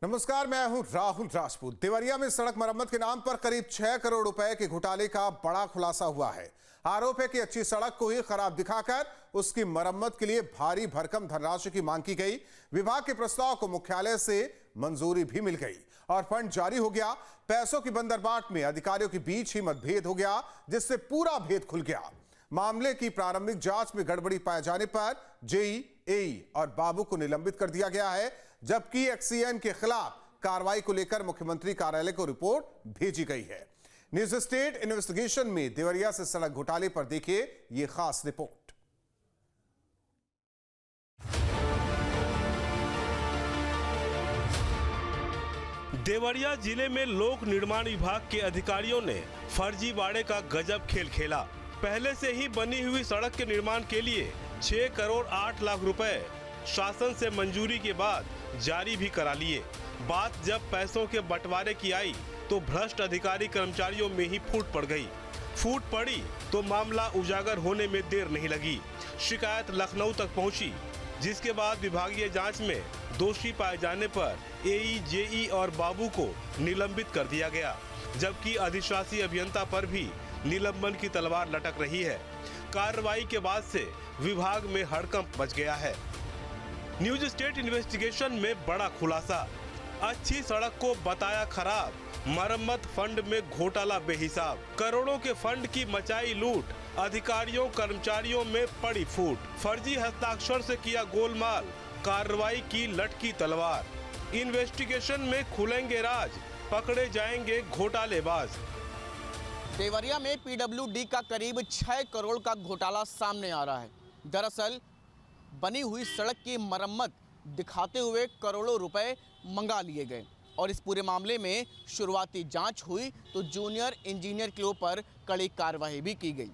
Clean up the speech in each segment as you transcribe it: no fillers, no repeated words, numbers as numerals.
नमस्कार, मैं हूं राहुल राजपूत। देवरिया में सड़क मरम्मत के नाम पर करीब 6 करोड़ रुपए के घोटाले का बड़ा खुलासा हुआ है। आरोप है कि अच्छी सड़क को ही खराब दिखाकर उसकी मरम्मत के लिए भारी भरकम धनराशि की मांग की गई। विभाग के प्रस्ताव को मुख्यालय से मंजूरी भी मिल गई और फंड जारी हो गया। पैसों की बंदरबाट में अधिकारियों के बीच ही मतभेद हो गया, जिससे पूरा भेद खुल गया। मामले की प्रारंभिक जांच में गड़बड़ी पाए जाने पर जेई, एई और बाबू को निलंबित कर दिया गया है, जबकि एक्सीएन के खिलाफ कार्रवाई को लेकर मुख्यमंत्री कार्यालय को रिपोर्ट भेजी गई है। न्यूज स्टेट इन्वेस्टिगेशन में देवरिया से सड़क घोटाले पर देखिए यह खास रिपोर्ट। देवरिया जिले में लोक निर्माण विभाग के अधिकारियों ने फर्जीवाड़े का गजब खेल खेला। पहले से ही बनी हुई सड़क के निर्माण के लिए 6 करोड़ 8 लाख रुपए शासन से मंजूरी के बाद जारी भी करा लिए। बात जब पैसों के बंटवारे की आई तो भ्रष्ट अधिकारी कर्मचारियों में ही फूट पड़ गई। फूट पड़ी तो मामला उजागर होने में देर नहीं लगी। शिकायत लखनऊ तक पहुंची, जिसके बाद विभागीय जांच में दोषी पाए जाने पर एई, जेई और बाबू को निलंबित कर दिया गया, जबकि अधिशासी अभियंता पर भी निलंबन की तलवार लटक रही है। कार्रवाई के बाद से विभाग में हड़कंप मच गया है। न्यूज स्टेट इन्वेस्टिगेशन में बड़ा खुलासा। अच्छी सड़क को बताया खराब, मरम्मत फंड में घोटाला बेहिसाब, करोड़ों के फंड की मचाई लूट, अधिकारियों कर्मचारियों में पड़ी फूट, फर्जी हस्ताक्षर से किया गोलमाल, कार्रवाई की लटकी तलवार। इन्वेस्टिगेशन में खुलेंगे राज, पकड़े जाएंगे घोटालेबाज। देवरिया में पीडब्ल्यूडी का करीब 6 करोड़ का घोटाला सामने आ रहा है। दरअसल बनी हुई सड़क की मरम्मत दिखाते हुए करोड़ों रुपए मंगा लिए गए और इस पूरे मामले में शुरुआती जांच हुई तो जूनियर इंजीनियर के ऊपर कड़ी कार्रवाई भी की गई।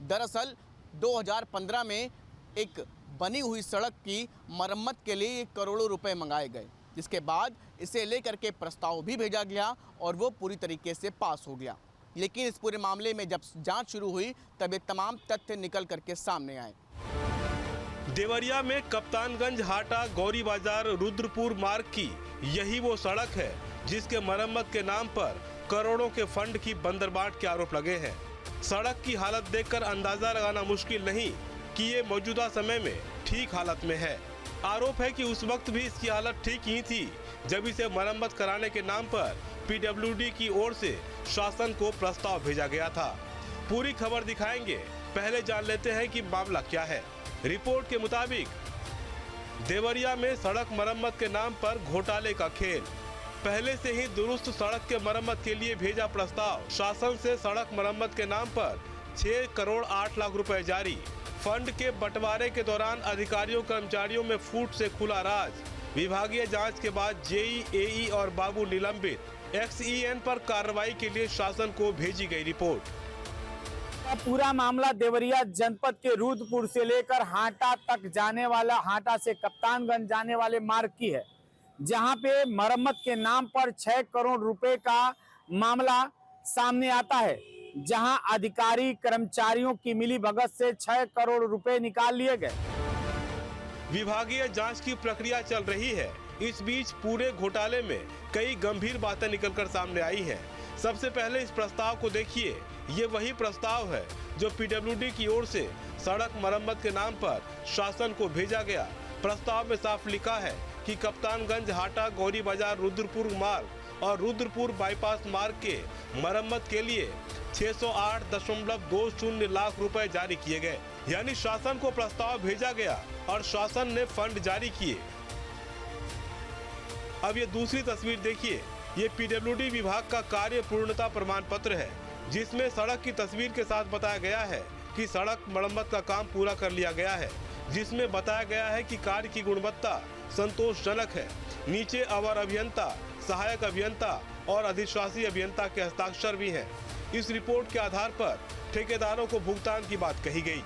दरअसल 2015 में एक बनी हुई सड़क की मरम्मत के लिए करोड़ों रुपए मंगाए गए, जिसके बाद इसे लेकर के प्रस्ताव भी भेजा गया और वो पूरी तरीके से पास हो गया। लेकिन इस पूरे मामले में जब जांच शुरू हुई तब ये तमाम तथ्य निकल करके सामने आए। देवरिया में कप्तानगंज हाटा गौरी बाजार रुद्रपुर मार्ग की यही वो सड़क है जिसके मरम्मत के नाम पर करोड़ों के फंड की बंदरबाट के आरोप लगे हैं। सड़क की हालत देखकर अंदाजा लगाना मुश्किल नहीं कि ये मौजूदा समय में ठीक हालत में है। आरोप है कि उस वक्त भी इसकी हालत ठीक ही थी जब इसे मरम्मत कराने के नाम पर पीडब्ल्यूडी की ओर से शासन को प्रस्ताव भेजा गया था। पूरी खबर दिखाएंगे, पहले जान लेते हैं कि मामला क्या है। रिपोर्ट के मुताबिक देवरिया में सड़क मरम्मत के नाम पर घोटाले का खेल। पहले से ही दुरुस्त सड़क के मरम्मत के लिए भेजा प्रस्ताव, शासन से सड़क मरम्मत के नाम पर 6 करोड़ 8 लाख रुपए जारी। फंड के बंटवारे के दौरान अधिकारियों कर्मचारियों में फूट से खुला राज। विभागीय जांच के बाद जेई, एई और बाबू निलंबित। एक्सीएन पर कार्रवाई के लिए शासन को भेजी गई रिपोर्ट। पूरा मामला देवरिया जनपद के रुद्रपुर से लेकर हाटा तक जाने वाला, हाटा से कप्तानगंज जाने वाले मार्ग की है, जहां पे मरम्मत के नाम पर 6 करोड़ रुपए का मामला सामने आता है, जहां अधिकारी कर्मचारियों की मिलीभगत से 6 करोड़ रुपए निकाल लिए गए। विभागीय जांच की प्रक्रिया चल रही है। इस बीच पूरे घोटाले में कई गंभीर बातें निकलकर सामने आई हैं। सबसे पहले इस प्रस्ताव को देखिए। ये वही प्रस्ताव है जो पीडब्ल्यूडी की ओर से सड़क मरम्मत के नाम पर शासन को भेजा गया। प्रस्ताव में साफ लिखा है कि कप्तानगंज हाटा गौरी बाजार रुद्रपुर मार्ग और रुद्रपुर बाईपास मार्ग के मरम्मत के लिए 608.20 लाख रुपए जारी किए गए। यानी शासन को प्रस्ताव भेजा गया और शासन ने फंड जारी किए। अब ये दूसरी तस्वीर देखिए। ये पीडब्ल्यूडी विभाग का कार्य पूर्णता प्रमाण पत्र है, जिसमें सड़क की तस्वीर के साथ बताया गया है कि सड़क मरम्मत का काम पूरा कर लिया गया है, जिसमें बताया गया है कि कार्य की गुणवत्ता संतोषजनक है। नीचे अवर अभियंता, सहायक अभियंता और अधिशासी अभियंता के हस्ताक्षर भी हैं। इस रिपोर्ट के आधार पर ठेकेदारों को भुगतान की बात कही गई।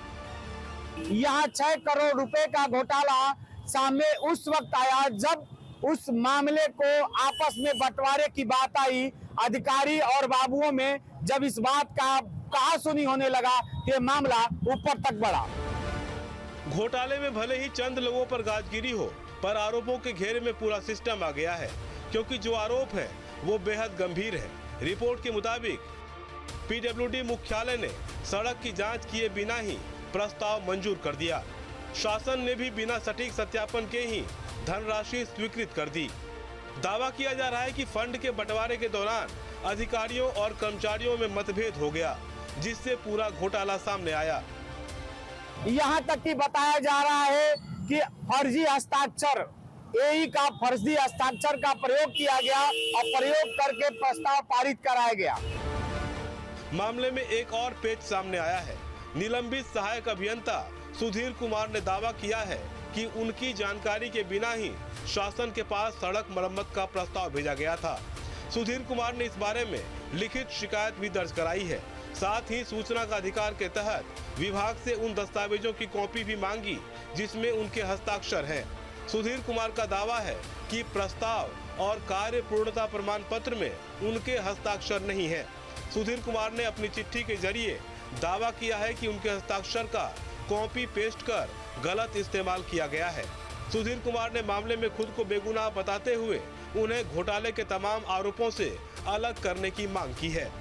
यहाँ 6 करोड़ रुपए का घोटाला सामने उस वक्त आया जब उस मामले को आपस में बंटवारे की बात आई। अधिकारी और बाबुओं में जब इस बात का कहासुनी होने लगा, ये मामला ऊपर तक बढ़ा। घोटाले में भले ही चंद लोगों पर गाजगिरी हो, पर आरोपों के घेरे में पूरा सिस्टम आ गया है। क्योंकि जो आरोप है वो बेहद गंभीर है। रिपोर्ट के मुताबिक पीडब्ल्यूडी मुख्यालय ने सड़क की जांच किए बिना ही प्रस्ताव मंजूर कर दिया। शासन ने भी बिना सटीक सत्यापन के ही धनराशि स्वीकृत कर दी। दावा किया जा रहा है कि फंड के बंटवारे के दौरान अधिकारियों और कर्मचारियों में मतभेद हो गया, जिससे पूरा घोटाला सामने आया। यहाँ तक कि बताया जा रहा है कि फर्जी हस्ताक्षर, एई का फर्जी हस्ताक्षर का प्रयोग किया गया और प्रयोग करके प्रस्ताव पारित कराया गया। मामले में एक और पेच सामने आया है। निलंबित सहायक अभियंता सुधीर कुमार ने दावा किया है कि उनकी जानकारी के बिना ही शासन के पास सड़क मरम्मत का प्रस्ताव भेजा गया था। सुधीर कुमार ने इस बारे में लिखित शिकायत भी दर्ज कराई है। साथ ही सूचना का अधिकार के तहत विभाग से उन दस्तावेजों की कॉपी भी मांगी जिसमें उनके हस्ताक्षर हैं। सुधीर कुमार का दावा है कि प्रस्ताव और कार्य पूर्णता प्रमाण पत्र में उनके हस्ताक्षर नहीं है। सुधीर कुमार ने अपनी चिट्ठी के जरिए दावा किया है कि उनके हस्ताक्षर का कॉपी पेस्ट कर गलत इस्तेमाल किया गया है। सुधीर कुमार ने मामले में खुद को बेगुनाह बताते हुए उन्हें घोटाले के तमाम आरोपों से अलग करने की मांग की है।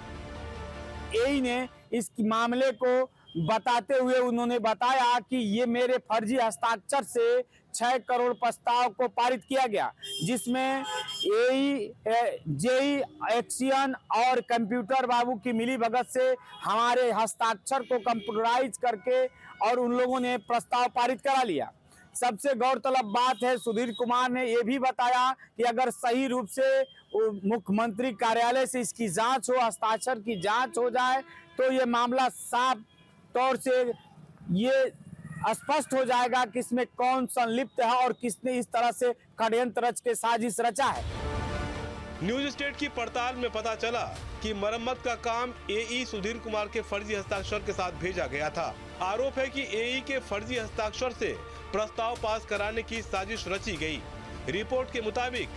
एई ने इस मामले को बताते हुए उन्होंने बताया कि ये मेरे फर्जी हस्ताक्षर से 6 करोड़ प्रस्ताव को पारित किया गया, जिसमें एई, जेई, एक्सियन और कंप्यूटर बाबू की मिलीभगत से हमारे हस्ताक्षर को कंप्यूटराइज करके और उन लोगों ने प्रस्ताव पारित करा लिया। सबसे गौरतलब बात है, सुधीर कुमार ने ये भी बताया कि अगर सही रूप से मुख्यमंत्री कार्यालय से इसकी जांच हो, हस्ताक्षर की जांच हो जाए तो ये मामला साफ तौर से ये स्पष्ट हो जाएगा कि इसमें कौन संलिप्त है और किसने इस तरह से षड्यंत्र रच के साजिश रचा है। न्यूज स्टेट की पड़ताल में पता चला कि मरम्मत का काम एई सुधीर कुमार के फर्जी हस्ताक्षर के साथ भेजा गया था। आरोप है कि एई के फर्जी हस्ताक्षर से प्रस्ताव पास कराने की साजिश रची गई। रिपोर्ट के मुताबिक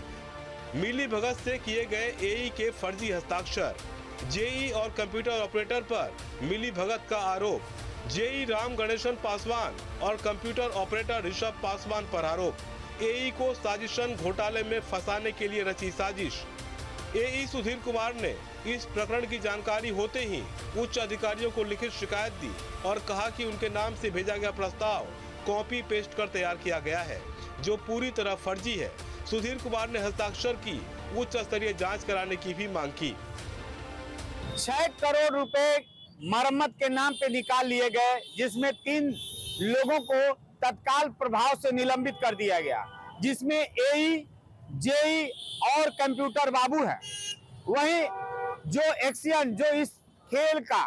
मिली भगत से किए गए एई के फर्जी हस्ताक्षर, जेई और कंप्यूटर ऑपरेटर पर मिली भगत का आरोप, जेई राम गणेशन पासवान और कंप्यूटर ऑपरेटर ऋषभ पासवान पर आरोप, एई को साजिशन घोटाले में फंसाने के लिए रची साजिश। एई सुधीर कुमार ने इस प्रकरण की जानकारी होते ही उच्च अधिकारियों को लिखित शिकायत दी और कहा कि उनके नाम से भेजा गया प्रस्ताव कॉपी पेस्ट कर तैयार किया गया है, जो पूरी तरह फर्जी है। सुधीर कुमार ने हस्ताक्षर की उच्च स्तरीय जांच कराने की भी मांग की। 6 करोड़ रुपए मरम्मत के नाम पे निकाल लिए गए, जिसमें 3 लोगों को तत्काल प्रभाव से निलंबित कर दिया गया, जिसमें एई, जेई और कंप्यूटर बाबू है। वहीं जो एक्सियन, जो इस खेल का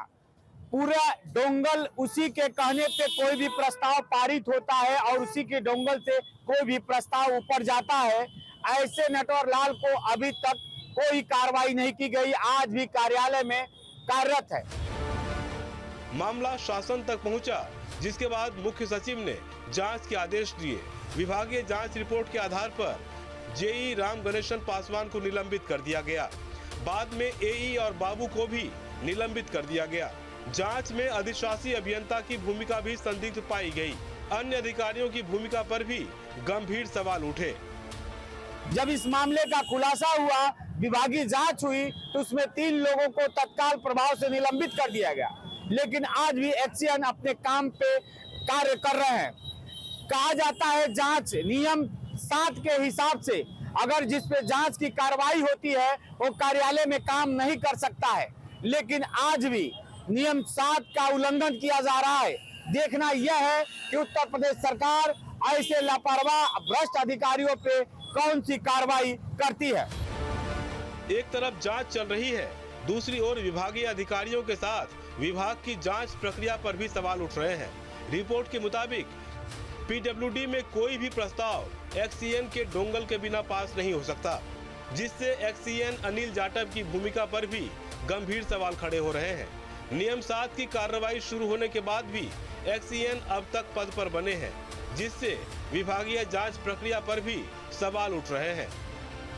पूरा डोंगल, उसी के कहने पे कोई भी प्रस्ताव पारित होता है और उसी के डोंगल से कोई भी प्रस्ताव ऊपर जाता है, ऐसे नटवर लाल को अभी तक कोई कार्रवाई नहीं की गई, आज भी कार्यालय में कार्यरत है। मामला शासन तक पहुंचा, जिसके बाद मुख्य सचिव ने जांच के आदेश दिए। विभागीय जांच रिपोर्ट के आधार पर जेई राम गणेशन पासवान को निलंबित कर दिया गया। बाद में एई और बाबू को भी निलंबित कर दिया गया। जांच में अधिशासी अभियंता की भूमिका भी संदिग्ध पाई गई। अन्य अधिकारियों की भूमिका पर भी गंभीर सवाल उठे। जब इस मामले का खुलासा हुआ, विभागीय जांच हुई, तो उसमें 3 लोगों को तत्काल प्रभाव से निलंबित कर दिया गया, लेकिन आज भी एक्सियन अपने काम पे कार्य कर रहे हैं। कहा जाता है जांच नियम 7 के हिसाब से अगर जिस पे जांच की कार्रवाई होती है वो कार्यालय में काम नहीं कर सकता है, लेकिन आज भी नियम 7 का उल्लंघन किया जा रहा है। देखना यह है कि उत्तर प्रदेश सरकार ऐसे लापरवाह भ्रष्ट अधिकारियों पे कौन सी कार्रवाई करती है। एक तरफ जांच चल रही है, दूसरी ओर विभागीय अधिकारियों के साथ विभाग की जांच प्रक्रिया पर भी सवाल उठ रहे हैं। रिपोर्ट के मुताबिक पीडब्ल्यूडी में कोई भी प्रस्ताव एक्सीएन के डोंगल के बिना पास नहीं हो सकता, जिससे एक्सीएन अनिल जाटव की भूमिका पर भी गंभीर सवाल खड़े हो रहे हैं। नियम 7 की कार्रवाई शुरू होने के बाद भी एक्सीएन अब तक पद पर बने हैं, जिससे विभागीय जांच प्रक्रिया पर भी सवाल उठ रहे हैं।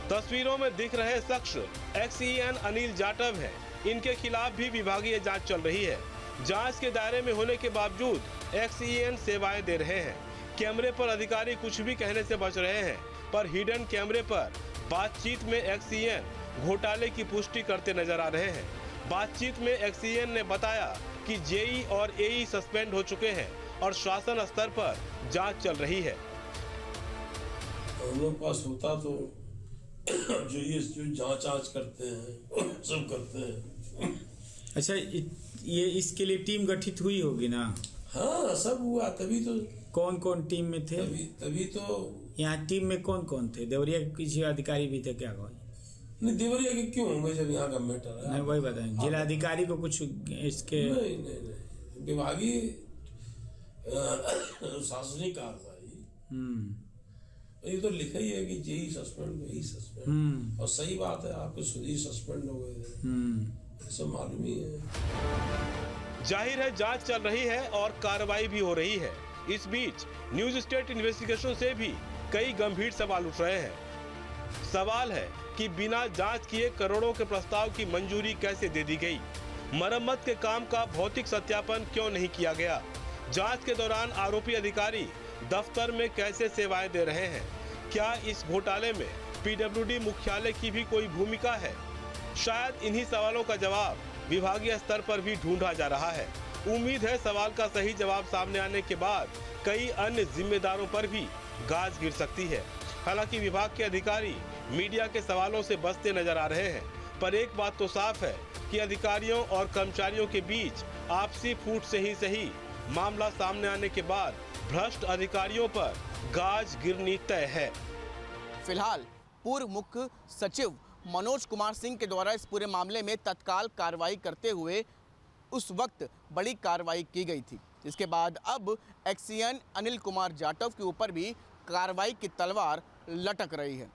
तस्वीरों में दिख रहे शख्स एक्सीएन अनिल जाटव हैं। इनके खिलाफ भी विभागीय जांच चल रही है। जांच के दायरे में होने के बावजूद एक्सीएन सेवाएं दे रहे हैं। कैमरे पर अधिकारी कुछ भी कहने से बच रहे हैं, पर हिडन कैमरे पर बातचीत में एक्सईएन घोटाले की पुष्टि करते नजर आ रहे हैं। बातचीत में एक्सईएन ने बताया कि जेई और एई सस्पेंड हो चुके हैं और शासन स्तर पर जांच चल रही है। हम लोग पास होता तो जो ये जो जांच करते हैं सब करते हैं। अच्छा, ये इसके लिए टीम गठित हुई होगी ना? हाँ, सब हुआ तभी तो। कौन कौन टीम में थे? तभी तो। यहाँ टीम में कौन कौन थे? देवरिया के किसी अधिकारी भी थे क्या? नहीं, देवरिया के क्यों होंगे जब यहाँ का मैटर है? नहीं, वही बताएं। जिला अधिकारी को कुछ इसके नहीं विभागीय शासनिक कार्रवाई। ये तो लिखा ही है कि जेई सस्पेंड, वही सस्पेंड। और सही बात है, आपके सुधीर सस्पेंड हो गए थे, सब मालूम ही है। जाहिर है जांच चल रही है और कार्रवाई भी हो रही है। इस बीच न्यूज स्टेट इन्वेस्टिगेशन से भी कई गंभीर सवाल उठ रहे हैं। सवाल है कि बिना जांच किए करोड़ों के प्रस्ताव की मंजूरी कैसे दे दी गई? मरम्मत के काम का भौतिक सत्यापन क्यों नहीं किया गया? जांच के दौरान आरोपी अधिकारी दफ्तर में कैसे सेवाएं दे रहे हैं? क्या इस घोटाले में पीडब्ल्यूडी मुख्यालय की भी कोई भूमिका है? शायद इन्हीं सवालों का जवाब विभागीय स्तर पर भी ढूंढा जा रहा है। उम्मीद है सवाल का सही जवाब सामने आने के बाद कई अन्य जिम्मेदारों पर भी गाज गिर सकती है। हालांकि विभाग के अधिकारी मीडिया के सवालों से बचते नजर आ रहे हैं, पर एक बात तो साफ है कि अधिकारियों और कर्मचारियों के बीच आपसी फूट से ही सही, मामला सामने आने के बाद भ्रष्ट अधिकारियों पर गाज गिरनी तय है। फिलहाल पूर्व मुख्य सचिव मनोज कुमार सिंह के द्वारा इस पूरे मामले में तत्काल कार्रवाई करते हुए उस वक्त बड़ी कार्रवाई की गई थी, जिसके बाद अब एक्सईएन अनिल कुमार जाटव के ऊपर भी कार्रवाई की तलवार लटक रही है।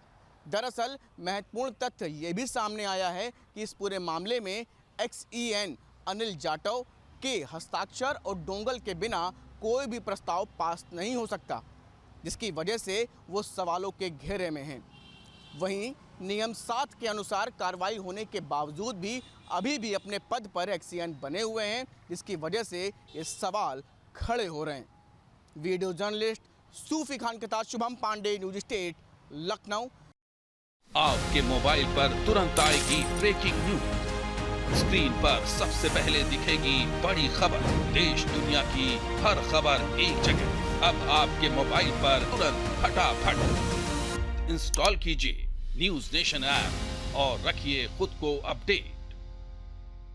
दरअसल महत्वपूर्ण तथ्य ये भी सामने आया है कि इस पूरे मामले में एक्सईएन अनिल जाटव के हस्ताक्षर और डोंगल के बिना कोई भी प्रस्ताव पास नहीं हो सकता, जिसकी वजह से वो सवालों के घेरे में हैं। वहीं नियम 7 के अनुसार कार्रवाई होने के बावजूद भी अभी भी अपने पद पर एक्सईएन बने हुए हैं, जिसकी वजह से ये सवाल खड़े हो रहे हैं। वीडियो जर्नलिस्ट सूफी खान के साथ शुभम पांडे, न्यूज स्टेट, लखनऊ। आपके मोबाइल पर तुरंत आएगी ब्रेकिंग न्यूज। स्क्रीन पर सबसे पहले दिखेगी बड़ी खबर। देश दुनिया की हर खबर एक जगह। अब आपके मोबाइल पर तुरंत फटाफट इंस्टॉल कीजिए न्यूज नेशन ऐप और रखिए खुद को अपडेट।